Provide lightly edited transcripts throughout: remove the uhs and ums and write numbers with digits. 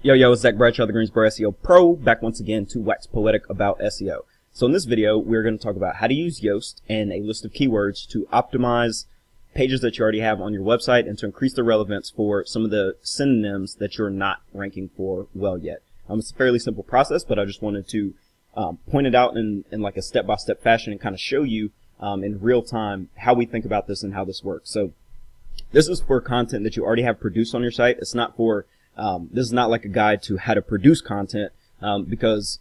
Yo, it's Zach Bradshaw, the Greensboro SEO Pro, back once again to wax poetic about SEO. So in this video, we're going to talk about how to use Yoast and a list of keywords to optimize pages that you already have on your website and to increase the relevance for some of the synonyms that you're not ranking for well yet. It's a fairly simple process, but I just wanted to point it out in like a step-by-step fashion and kind of show you in real time how we think about this and how this works. So this is for content that you already have produced on your site. It's not for this is not like a guide to how to produce content, because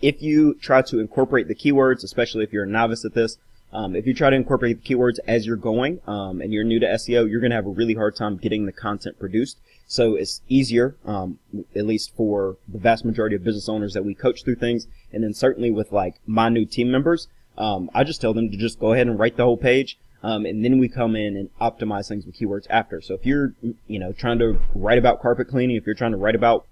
if you try to incorporate the keywords, especially if you're a novice at this, if you try to incorporate the keywords as you're going, and you're new to SEO, you're going to have a really hard time getting the content produced. So it's easier, at least for the vast majority of business owners that we coach through things, and then certainly with like my new team members, I just tell them to just go ahead and write the whole page. And then we come in and optimize things with keywords after. So if you're, trying to write about carpet cleaning, if you're trying to write about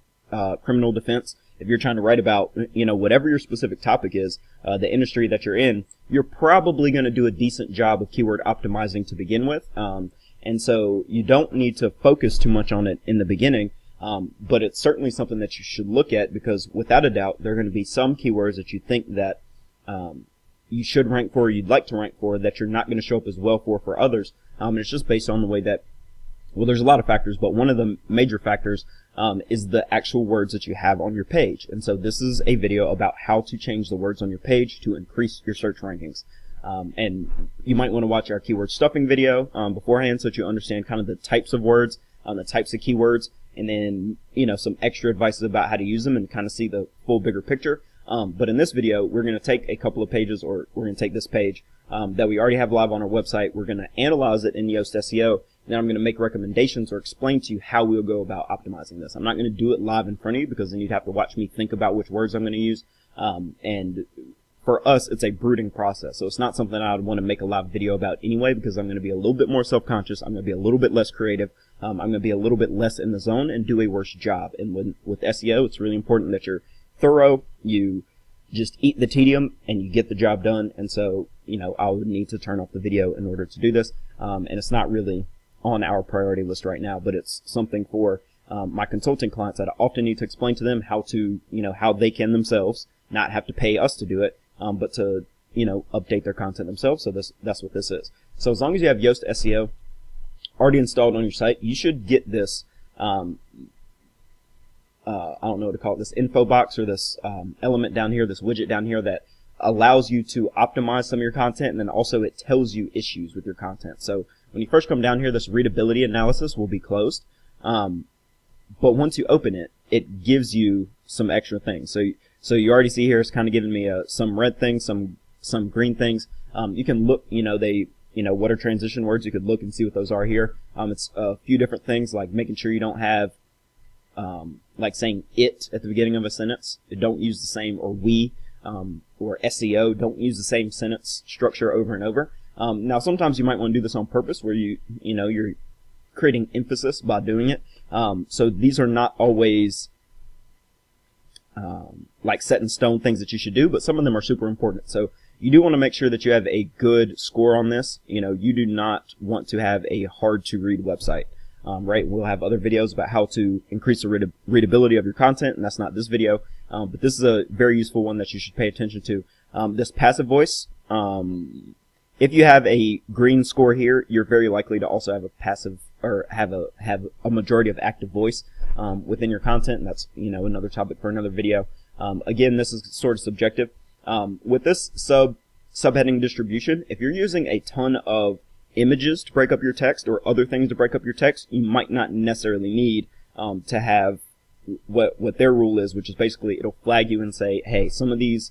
criminal defense, if you're trying to write about, whatever your specific topic is, the industry that you're in, you're probably going to do a decent job of keyword optimizing to begin with. And so you don't need to focus too much on it in the beginning, but it's certainly something that you should look at, because without a doubt, there are going to be some keywords that you think that you should rank for, you'd like to rank for, that you're not going to show up as well for others. And it's just based on the way that, well, there's a lot of factors, but one of the major factors is the actual words that you have on your page. And so this is a video about how to change the words on your page to increase your search rankings. And you might want to watch our keyword stuffing video beforehand so that you understand kind of the types of words, the types of keywords, and then, some extra advice about how to use them and kind of see the full bigger picture. But in this video, we're going to take a couple of pages, or we're going to take this page that we already have live on our website. We're going to analyze it in Yoast SEO. Then I'm going to make recommendations or explain to you how we'll go about optimizing this. I'm not going to do it live in front of you, because then you'd have to watch me think about which words I'm going to use. And for us, it's a brooding process. So it's not something I would want to make a live video about anyway, because I'm going to be a little bit more self-conscious. I'm going to be a little bit less creative. I'm going to be a little bit less in the zone and do a worse job. And with SEO, it's really important that you're thorough, you just eat the tedium, and you get the job done. And so, I would need to turn off the video in order to do this. And it's not really on our priority list right now, but it's something for my consulting clients that I often need to explain to them how to, how they can themselves not have to pay us to do it, but to, update their content themselves. So that's what this is. So as long as you have Yoast SEO already installed on your site, you should get this, I don't know what to call it, this info box, or this element down here, this widget down here that allows you to optimize some of your content, and then also it tells you issues with your content. So when you first come down here, this readability analysis will be closed, but once you open it, it gives you some extra things. So you already see here, it's kind of giving me some red things, some green things. You can look, what are transition words? You could look and see what those are here. It's a few different things, like making sure you don't have like saying it at the beginning of a sentence. Don't use the same, or we, or SEO. Don't use the same sentence structure over and over. Now, sometimes you might want to do this on purpose, where you're creating emphasis by doing it. So these are not always like set in stone things that you should do, but some of them are super important. So you do want to make sure that you have a good score on this. You do not want to have a hard to read website. Right, we'll have other videos about how to increase the readability of your content, and that's not this video, but this is a very useful one that you should pay attention to. This passive voice, if you have a green score here, you're very likely to also have a passive, or have a majority of active voice within your content, and that's another topic for another video. Again, this is sort of subjective. With this subheading distribution, if you're using a ton of images to break up your text, or other things to break up your text, you might not necessarily need to have what their rule is, which is basically it'll flag you and say, hey, some of the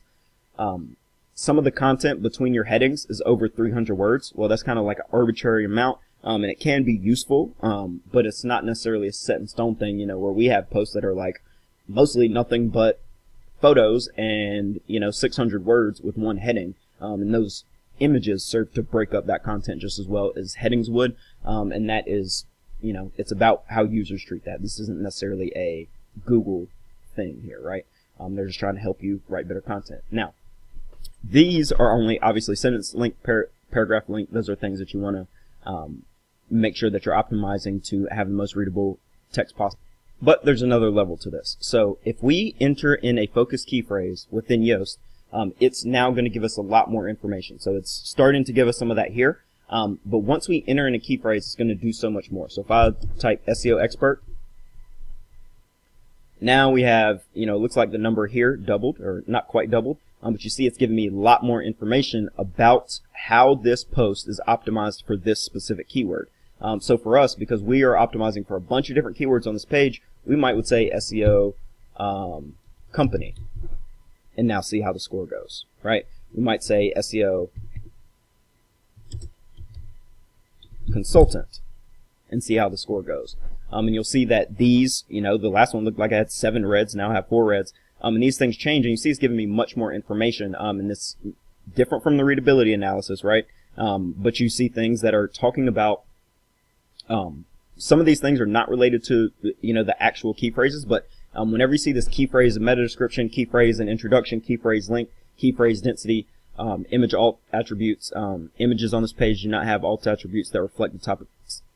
content between your headings is over 300 words. Well, that's kind of like an arbitrary amount, and it can be useful, but it's not necessarily a set in stone thing, where we have posts that are like mostly nothing but photos and 600 words with one heading, and those images serve to break up that content just as well as headings would, and that is, it's about how users treat that. This isn't necessarily a Google thing here, right? They're just trying to help you write better content. Now, these are only obviously sentence link, paragraph link. Those are things that you want to make sure that you're optimizing to have the most readable text possible. But there's another level to this. So if we enter in a focus key phrase within Yoast, it's now going to give us a lot more information. So it's starting to give us some of that here. But once we enter in a key phrase, it's going to do so much more. So if I type SEO expert, now we have, it looks like the number here doubled, or not quite doubled. But you see it's giving me a lot more information about how this post is optimized for this specific keyword. So for us, because we are optimizing for a bunch of different keywords on this page, we would say SEO company, and now see how the score goes, right? We might say SEO consultant and see how the score goes. And you'll see that these, the last one looked like I had 7 reds, now I have 4 reds. And these things change, and you see it's giving me much more information. And it's different from the readability analysis, right? But you see things that are talking about, some of these things are not related to, the actual key phrases, but whenever you see this key phrase and meta description, key phrase and introduction, key phrase link, key phrase density, image alt attributes, images on this page do not have alt attributes that reflect the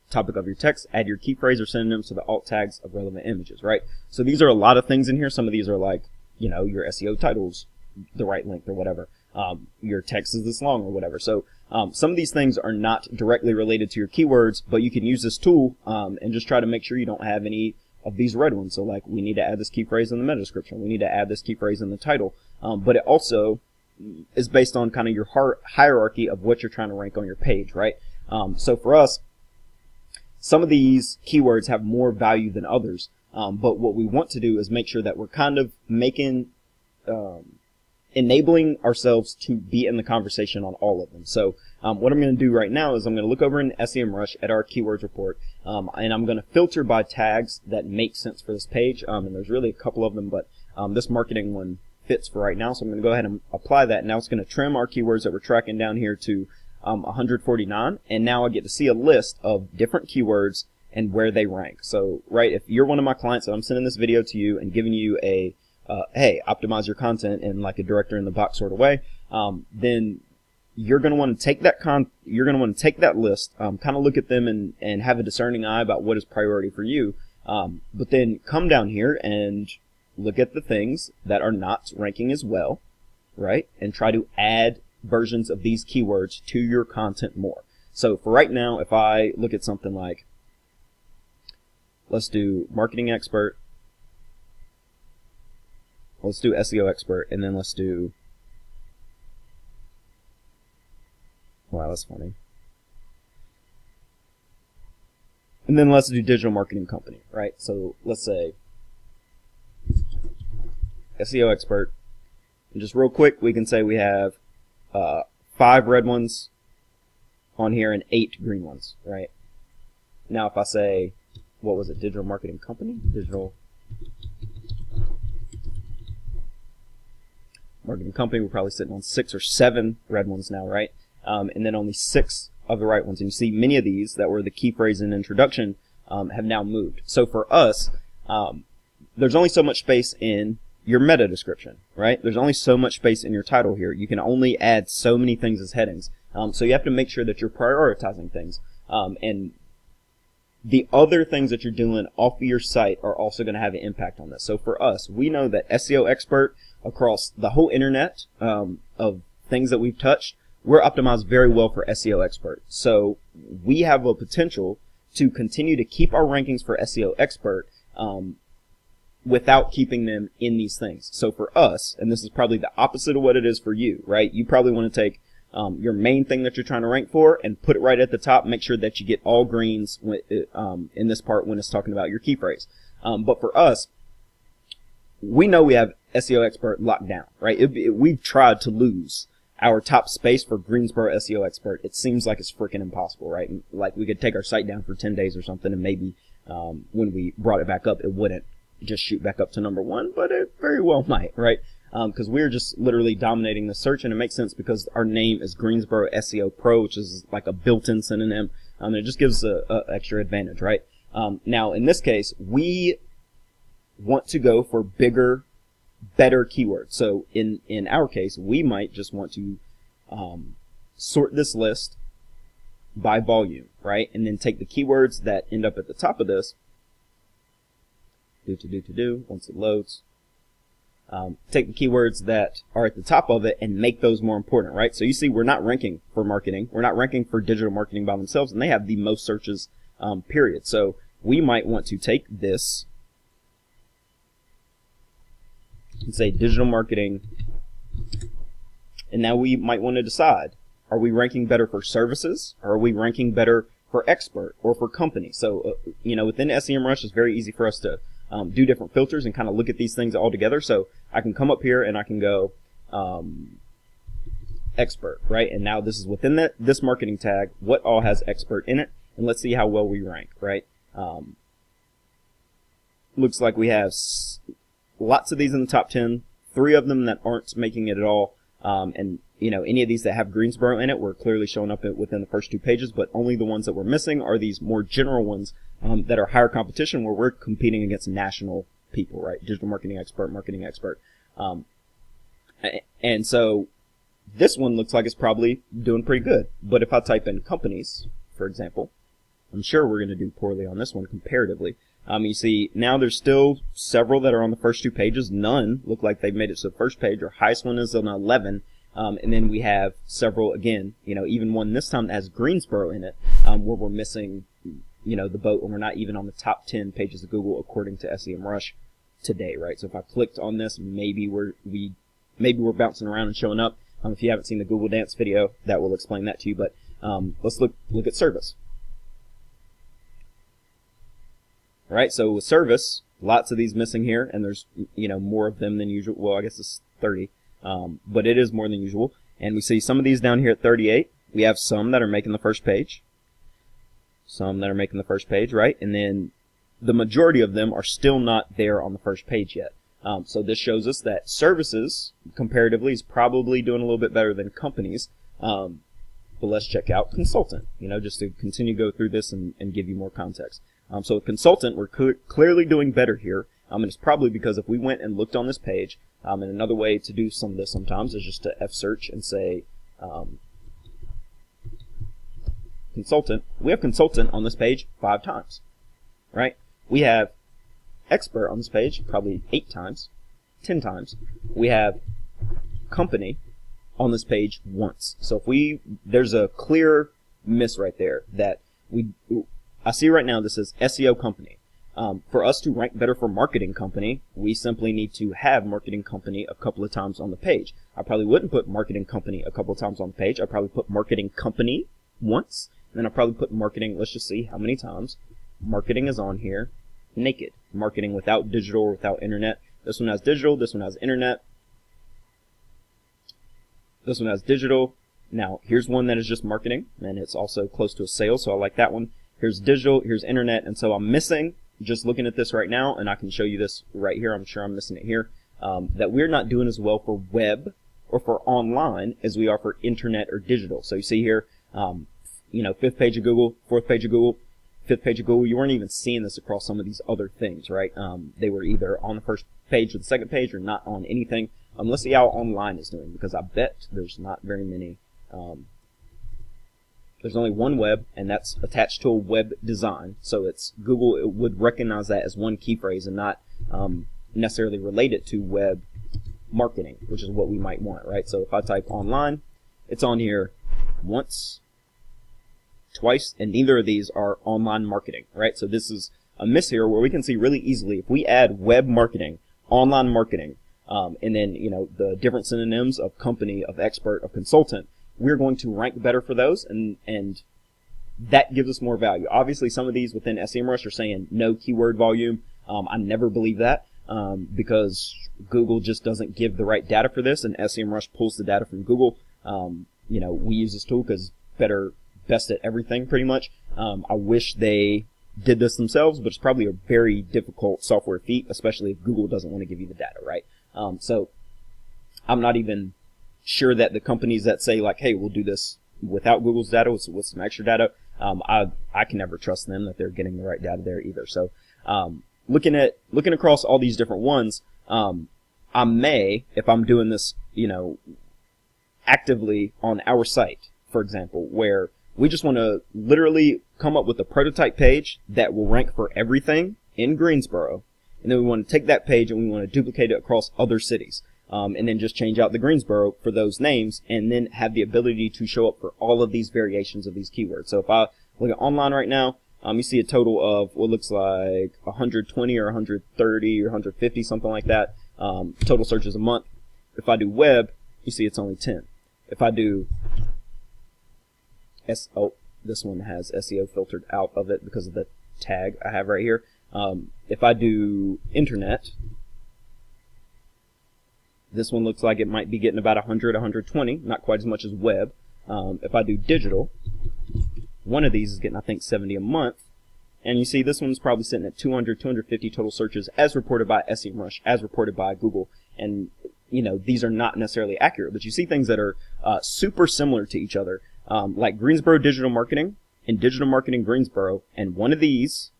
topic of your text. Add your key phrase or synonyms to the alt tags of relevant images, right? So these are a lot of things in here. Some of these are like, your SEO titles, the right length or whatever. Your text is this long or whatever. So some of these things are not directly related to your keywords, but you can use this tool and just try to make sure you don't have any of these red ones. So like, we need to add this key phrase in the meta description. We need to add this key phrase in the title. But it also is based on kind of your hierarchy of what you're trying to rank on your page, right? So for us, some of these keywords have more value than others. But what we want to do is make sure that we're kind of enabling ourselves to be in the conversation on all of them. So what I'm going to do right now is I'm going to look over in SEMRush at our keywords report, and I'm going to filter by tags that make sense for this page. And there's really a couple of them, but this marketing one fits for right now. So I'm going to go ahead and apply that. Now it's going to trim our keywords that we're tracking down here to 149, and now I get to see a list of different keywords and where they rank. So, right, if you're one of my clients and I'm sending this video to you and giving you a hey, optimize your content in like a director in the box sort of way, then you're going to want to take that list, kind of look at them and have a discerning eye about what is priority for you. But then come down here and look at the things that are not ranking as well, right? And try to add versions of these keywords to your content more. So for right now, if I look at something like, let's do marketing expert, let's do SEO expert, and then let's do, wow, that's funny. And then let's do digital marketing company, right? So let's say SEO expert, and just real quick, we can say we have 5 red ones on here and 8 green ones, right? Now if I say, what was it, digital marketing company? Digital marketing company, we're probably sitting on 6 or 7 red ones now, right? And then only 6 of the right ones. And you see many of these that were the key phrase and introduction have now moved. So for us, there's only so much space in your meta description, right? There's only so much space in your title here. You can only add so many things as headings. So you have to make sure that you're prioritizing things. And the other things that you're doing off of your site are also going to have an impact on this. So for us, we know that SEO expert across the whole internet of things that we've touched, we're optimized very well for SEO expert. So we have a potential to continue to keep our rankings for SEO expert without keeping them in these things. So for us, and this is probably the opposite of what it is for you, right? You probably want to take your main thing that you're trying to rank for and put it right at the top. Make sure that you get all greens in this part when it's talking about your key phrase. But for us, we know we have SEO expert locked down, right? We've tried to lose our top space for Greensboro SEO expert. It seems like it's freaking impossible, right? Like we could take our site down for 10 days or something, and maybe when we brought it back up, it wouldn't just shoot back up to number 1, but it very well might, right? Because we're just literally dominating the search, and it makes sense because our name is Greensboro SEO Pro, which is like a built-in synonym, and it just gives a extra advantage, right? Now, in this case, we want to go for bigger, better keywords. So in our case, we might just want to sort this list by volume, right? And then take the keywords that end up at the top of this do, once it loads. Take the keywords that are at the top of it and make those more important, right? So you see we're not ranking for marketing. We're not ranking for digital marketing by themselves, and they have the most searches, period. So we might want to take this and say digital marketing, and now we might want to decide, are we ranking better for services, or are we ranking better for expert or for company? So, within SEMRush, it's very easy for us to do different filters and kind of look at these things all together. So I can come up here and I can go expert, right? And now this is within this marketing tag, what all has expert in it, and let's see how well we rank, right? Looks like we have lots of these in the top 10, 3 of them that aren't making it at all, and any of these that have Greensboro in it were clearly showing up within the first 2 pages, but only the ones that we're missing are these more general ones that are higher competition, where we're competing against national people, right? Digital marketing expert, marketing expert. And so this one looks like it's probably doing pretty good. But if I type in companies, for example, I'm sure we're going to do poorly on this one comparatively. You see, now there's still several that are on the first 2 pages. None look like they've made it to the first page. Our highest one is an 11. And then we have several, again, even one this time that has Greensboro in it, where we're missing, the boat, and we're not even on the top 10 pages of Google according to SEMRush today, right? So if I clicked on this, maybe we're bouncing around and showing up. If you haven't seen the Google Dance video, that will explain that to you. But let's look at service. All right, so with service, lots of these missing here, and there's more of them than usual. Well, I guess it's 30. But it is more than usual. And we see some of these down here at 38. We have some that are making the first page. Some that are making the first page, right? And then the majority of them are still not there on the first page yet. So this shows us that services, comparatively, is probably doing a little bit better than companies. But let's check out consultant, just to continue to go through this and give you more context. So with consultant, we're clearly doing better here. And it's probably because if we went and looked on this page, and another way to do some of this sometimes is just to F-search and say consultant. We have consultant on this page 5 times, right? We have expert on this page probably 8 times, 10 times. We have company on this page once. So if there's a clear miss right there that I see right now. This says SEO company. For us to rank better for marketing company, we simply need to have marketing company a couple of times on the page. I probably wouldn't put marketing company a couple of times on the page. I'd probably put marketing company once, and then I'll probably put marketing, let's just see how many times marketing is on here, naked. Marketing without digital or without internet. This one has digital, this one has internet. This one has digital. Now, here's one that is just marketing, and it's also close to a sale, so I like that one. Here's digital, here's internet, and so I'm missing, just looking at this right now, and I can show you this right here, I'm sure I'm missing it here, that we're not doing as well for web or for online as we are for internet or digital. So you see here, 5th page of Google, 4th page of Google, 5th page of Google. You weren't even seeing this across some of these other things, right? They were either on the first page or the second page or not on anything. Let's see how online is doing, because I bet there's not very many. There's only one web, and that's attached to a web design. So it's Google, it would recognize that as one key phrase and not necessarily relate it to web marketing, which is what we might want, right? So if I type online, it's on here once, twice, and neither of these are online marketing, right? So this is a miss here where we can see really easily if we add web marketing, online marketing, and then the different synonyms of company, of expert, of consultant, we're going to rank better for those, and that gives us more value. Obviously, some of these within SEMRush are saying no keyword volume. I never believe that because Google just doesn't give the right data for this, and SEMRush pulls the data from Google. We use this tool because best at everything pretty much. I wish they did this themselves, but it's probably a very difficult software feat, especially if Google doesn't want to give you the data, right? So I'm not even sure that the companies that say like, hey, we'll do this without Google's data with some extra data, I can never trust them that they're getting the right data there either. So looking across all these different ones, I may, if I'm doing this, actively on our site, for example, where we just want to literally come up with a prototype page that will rank for everything in Greensboro, and then we want to take that page and we want to duplicate it across other cities. And then just change out the Greensboro for those names, and then have the ability to show up for all of these variations of these keywords. So if I look at online right now, you see a total of what looks like 120 or 130 or 150, something like that, total searches a month. If I do web, you see it's only 10. If I do this one has SEO filtered out of it because of the tag I have right here. If I do internet, this one looks like it might be getting about 100, 120, not quite as much as web. If I do digital, one of these is getting, I think, 70 a month. And you see this one's probably sitting at 200, 250 total searches as reported by SEMRush, as reported by Google. And, you know, these are not necessarily accurate, but you see things that are super similar to each other, like Greensboro Digital Marketing and Digital Marketing Greensboro. And one of these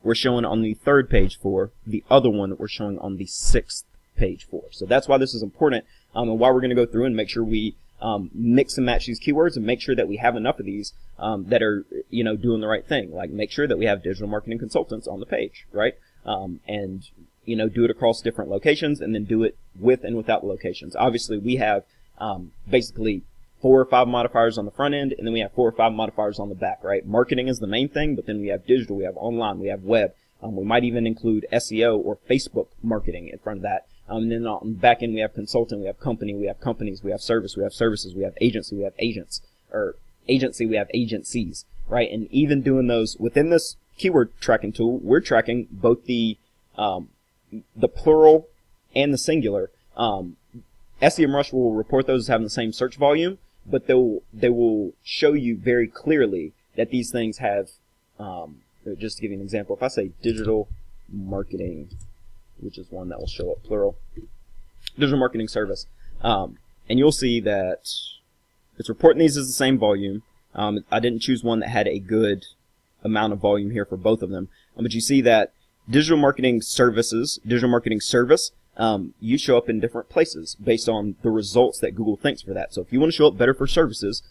we're showing on the 3rd page for, the other one we're showing on the 6th page for. So that's why this is important, and why we're going to go through and make sure we mix and match these keywords, and make sure that we have enough of these that are, you know, doing the right thing. Like, make sure that we have digital marketing consultants on the page, right? And, you know, do it across different locations, and then do it with and without locations. Obviously, we have basically 4 or 5 modifiers on the front end, and then we have 4 or 5 modifiers on the back, right? Marketing is the main thing, but then we have digital, we have online, we have web. We might even include SEO or Facebook marketing in front of that. And then on the back end, we have consultant, we have company, we have companies, we have service, we have services, we have agency, we have agents, or agency, we have agencies, right? And even doing those within this keyword tracking tool, we're tracking both the plural and the singular. SEMrush will report those as having the same search volume, but they will show you very clearly that these things have, just to give you an example, if I say digital marketing, which is one that will show up plural, digital marketing service, and you'll see that it's reporting these as the same volume. I didn't choose one that had a good amount of volume here for both of them, but you see that digital marketing services, digital marketing service, you show up in different places based on the results that Google thinks for that. So if you want to show up better for services,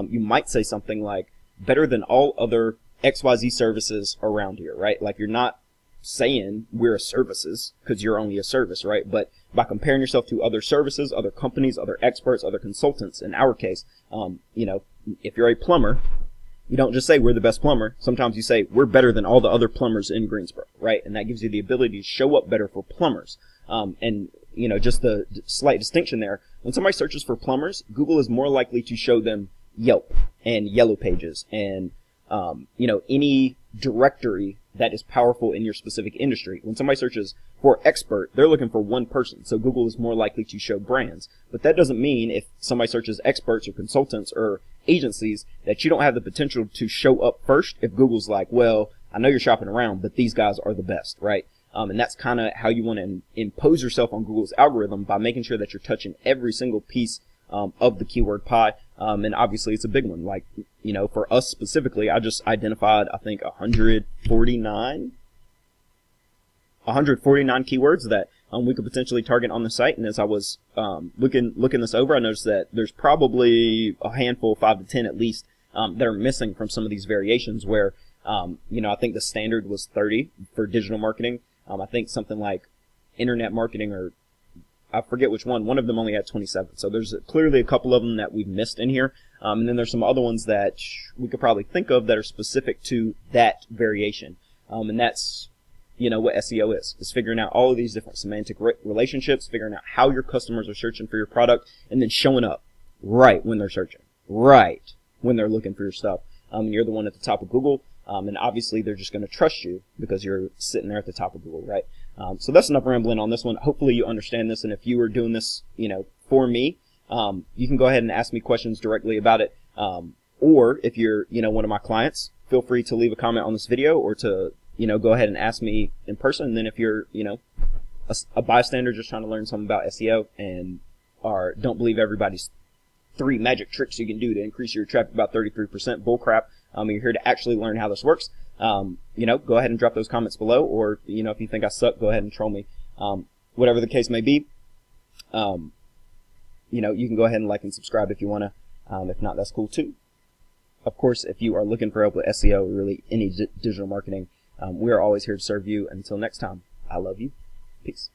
you might say something like better than all other XYZ services around here, right? Like, you're not saying we're a services because you're only a service, right? But by comparing yourself to other services, other companies, other experts, other consultants, in our case, you know, if you're a plumber, you don't just say we're the best plumber. Sometimes you say we're better than all the other plumbers in Greensboro, right? And that gives you the ability to show up better for plumbers. And, you know, just the slight distinction there, when somebody searches for plumbers, Google is more likely to show them Yelp and Yellow Pages and, you know, any directory that is powerful in your specific industry. When somebody searches for expert, they're looking for one person, so Google is more likely to show brands. But that doesn't mean if somebody searches experts or consultants or agencies that you don't have the potential to show up first if Google's like, well, I know you're shopping around, but these guys are the best, right? And that's kind of how you want to impose yourself on Google's algorithm, by making sure that you're touching every single piece of the keyword pie. And obviously it's a big one. Like, you know, for us specifically, I just identified, I think, 149 keywords that we could potentially target on the site. And as I was looking this over, I noticed that there's probably a handful, 5 to 10 at least, that are missing from some of these variations where, you know, I think the standard was 30 for digital marketing. I think something like internet marketing, or I forget which one of them only had 27. So there's clearly a couple of them that we've missed in here. And then there's some other ones that we could probably think of that are specific to that variation. And that's, you know, what SEO is figuring out all of these different semantic relationships, figuring out how your customers are searching for your product, and then showing up right when they're searching, right when they're looking for your stuff. And you're the one at the top of Google. And obviously they're just going to trust you because you're sitting there at the top of Google, right? So that's enough rambling on this one. Hopefully you understand this, and if you were doing this, you know, for me, you can go ahead and ask me questions directly about it. Or if you're, you know, one of my clients, feel free to leave a comment on this video, or to, you know, go ahead and ask me in person. And then if you're, you know, a bystander just trying to learn something about SEO and don't believe everybody's 3 magic tricks you can do to increase your traffic about 33% bullcrap, you're here to actually learn how this works, you know, go ahead and drop those comments below. Or, you know, if you think I suck, go ahead and troll me. Whatever the case may be, you know, you can go ahead and like and subscribe if you want to. If not, that's cool too. Of course, if you are looking for help with SEO, or really any digital marketing, we are always here to serve you. Until next time, I love you. Peace.